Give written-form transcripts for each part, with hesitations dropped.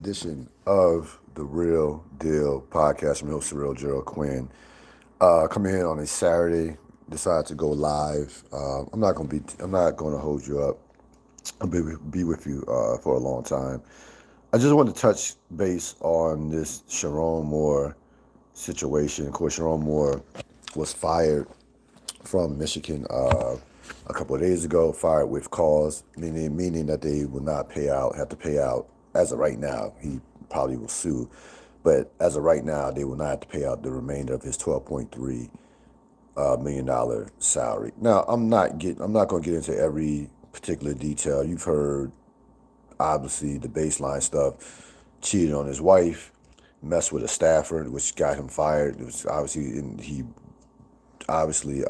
edition of the Real Deal podcast. I'm your host, Surreal Gerald Quinn. Coming in on a Saturday, decided to go live. I'm not gonna hold you up. I'll be with you for a long time. I just want to touch base on this Sherrone Moore situation. Of course, Sherrone Moore was fired from Michigan a couple of days ago, fired with cause, meaning that they will not have to pay out as of right now. He probably will sue, but as of right now, they will not have to pay out the remainder of his $12.3 million salary. Now, I'm not going to get into every particular detail. You've heard obviously the baseline stuff. Cheated on his wife, messed with a staffer, which got him fired. It was obviously he obviously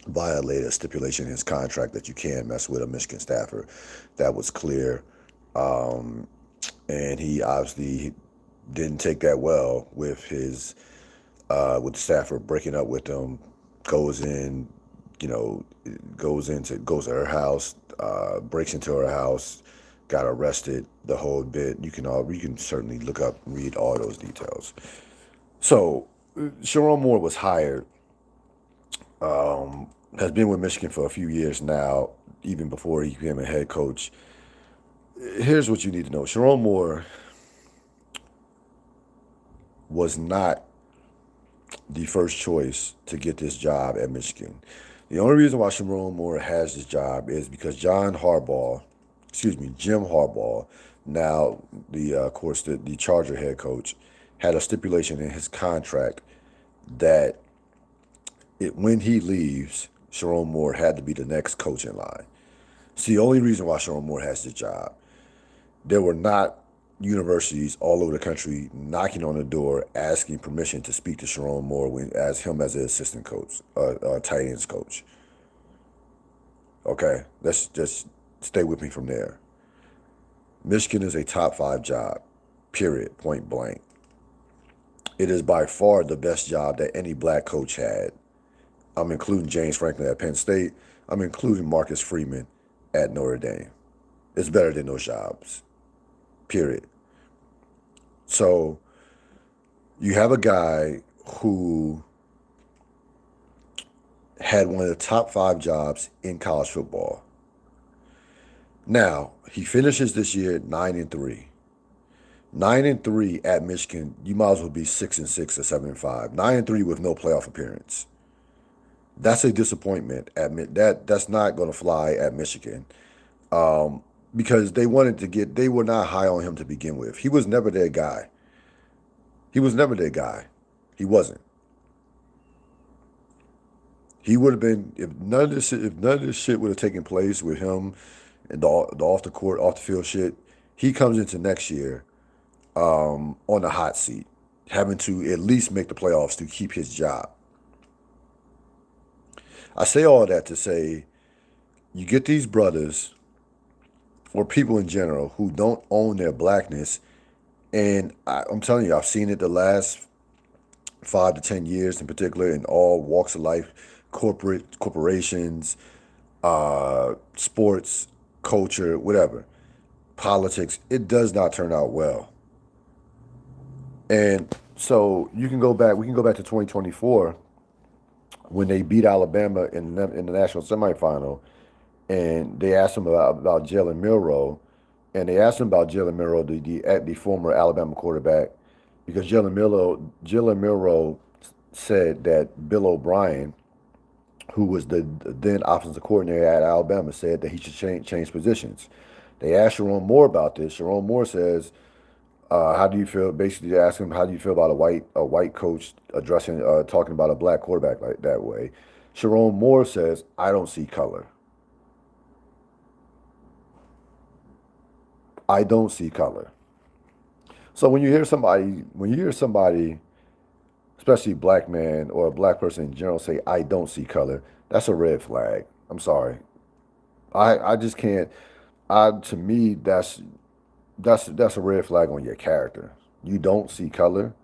violated a stipulation in his contract that you can't mess with a Michigan staffer. That was clear. And he obviously didn't take that well with with the staffer breaking up with him. Goes in, you know, goes to her house, breaks into her house, got arrested, the whole bit. You can certainly look up and read all those details. So Sherrone Moore was hired, has been with Michigan for a few years now, even before he became a head coach. Here's what you need to know. Sherrone Moore was not the first choice to get this job at Michigan. The only reason why Sherrone Moore has this job is because Jim Harbaugh, now of course the Charger head coach, had a stipulation in his contract that when he leaves, Sherrone Moore had to be the next coach in line. It's the only reason why Sherrone Moore has this job. There were not universities all over the country knocking on the door asking permission to speak to Sherrone Moore as him as an assistant coach, tight ends coach. Okay, let's just stay with me from there. Michigan is a top five job, period, point blank. It is by far the best job that any black coach had. I'm including James Franklin at Penn State. I'm including Marcus Freeman at Notre Dame. It's better than those jobs, period. So you have a guy who had one of the top five jobs in college football. Now, he finishes this year 9-3. 9-3 at Michigan, you might as well be 6-6 or 7-5. 9-3 with no playoff appearance. That's a disappointment. That's not going to fly at Michigan, because they were not high on him to begin with. He was never their guy. He was never their guy. He wasn't. He would have been if none of this shit would have taken place with him and the off the court, off the field shit. He comes into next year on the hot seat, having to at least make the playoffs to keep his job. I say all that to say you get these brothers or people in general who don't own their blackness, and I'm telling you, I've seen it the last 5 to 10 years in particular in all walks of life, corporations, sports, culture, whatever, politics. It does not turn out well. And so you can go back. We can go back to 2024 when they beat Alabama in the national semifinal, and they asked him about Jalen Milroe, and they asked him about Jalen Milroe, the former Alabama quarterback, because Jalen Milroe said that Bill O'Brien, who was the then offensive coordinator at Alabama, said that he should change positions. They asked Sherrone Moore about this. Sherrone Moore says, "How do you feel?" Basically, they asked him, "How do you feel about a white coach addressing talking about a black quarterback like that way?" Sherrone Moore says, "I don't see color. I don't see color." So when you hear somebody, especially a black man or a black person in general, say, "I don't see color," that's a red flag. I'm sorry. I just can't. To me, that's a red flag on your character. You don't see color.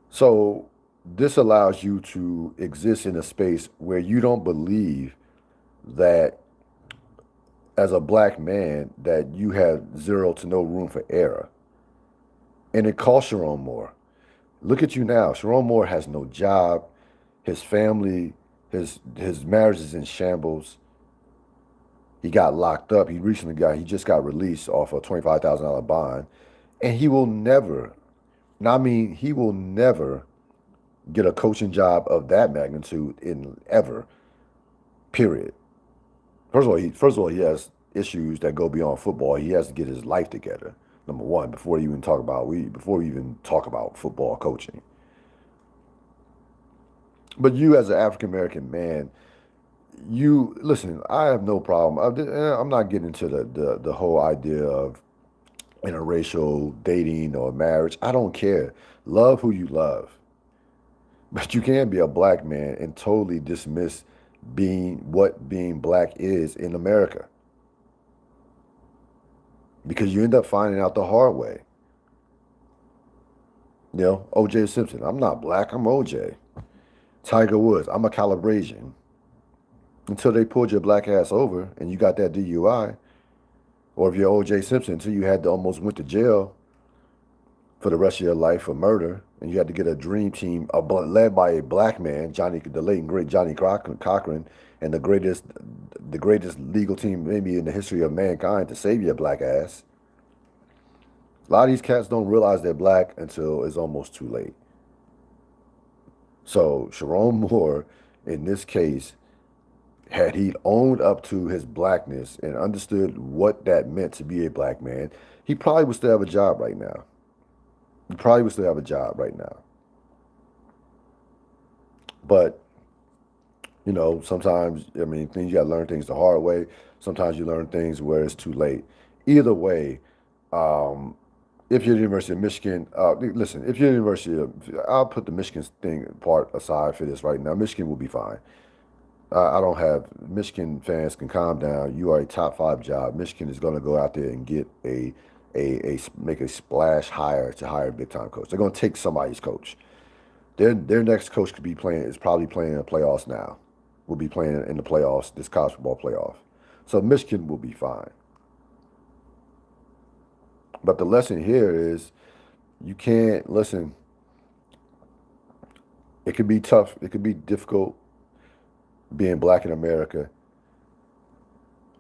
So this allows you to exist in a space where you don't believe that as a black man that you had zero to no room for error. And it cost Sherrone Moore. Look at you now. Sherrone Moore has no job. His family, his marriage is in shambles. He got locked up. He just got released off a $25,000 bond. And he will never, I mean, he will never get a coaching job of that magnitude in ever, period. First of all, he has issues that go beyond football. He has to get his life together. Number one, before we even talk about football coaching. But you, as an African American man, you listen. I have no problem. I'm not getting into the whole idea of interracial dating or marriage. I don't care. Love who you love, but you can't be a black man and totally dismiss being black is in America, because you end up finding out the hard way. You know, O.J. Simpson. I'm not black. I'm O.J. Tiger Woods. I'm a Calibrasian. Until they pulled your black ass over and you got that DUI, or if you're O.J. Simpson, until you had to almost went to jail for the rest of your life for murder, and you had to get a dream team led by a black man, the late and great Johnny Cochran, and the greatest legal team maybe in the history of mankind to save your black ass. A lot of these cats don't realize they're black until it's almost too late. So Sherrone Moore, in this case, had he owned up to his blackness and understood what that meant to be a black man, he probably would still have a job right now. He probably would still have a job right now. But, you know, sometimes, I mean, you got to learn things the hard way. Sometimes you learn things where it's too late. Either way, um, if you're the University of Michigan, listen, if you're the University of, I'll put the Michigan thing part aside for this right now. Michigan will be fine. I don't have, Michigan fans can calm down. You are a top five job. Michigan is going to go out there and get make a splash hire to hire a big time coach. They're going to take somebody's coach. Their next coach is probably playing in the playoffs now. Will be playing in the playoffs, this college football playoff. So Michigan will be fine. But the lesson here is you can't, listen, it could be tough. It could be difficult being black in America,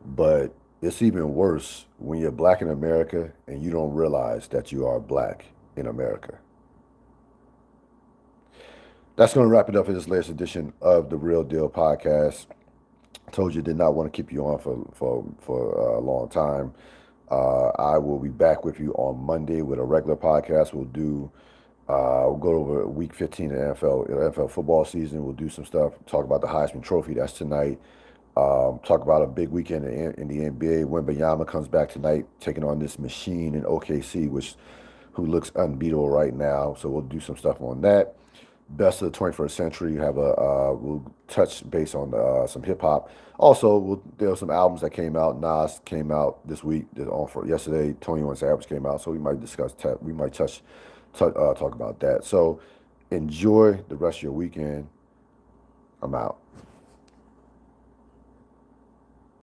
but it's even worse when you're black in America and you don't realize that you are black in America. That's going to wrap it up for this latest edition of the Real Deal podcast. I told you I did not want to keep you on for a long time. I will be back with you on Monday with a regular podcast. We'll go over week 15 of NFL football season. We'll do some stuff, talk about the Heisman Trophy. That's tonight. Talk about a big weekend in the NBA. Wembanyama comes back tonight, taking on this machine in OKC, who looks unbeatable right now. So we'll do some stuff on that. Best of the 21st century. We'll touch base on some hip hop. Also, there are some albums that came out. Nas came out this week. Yesterday, 21 Savage came out. So we might talk about that. So enjoy the rest of your weekend. I'm out.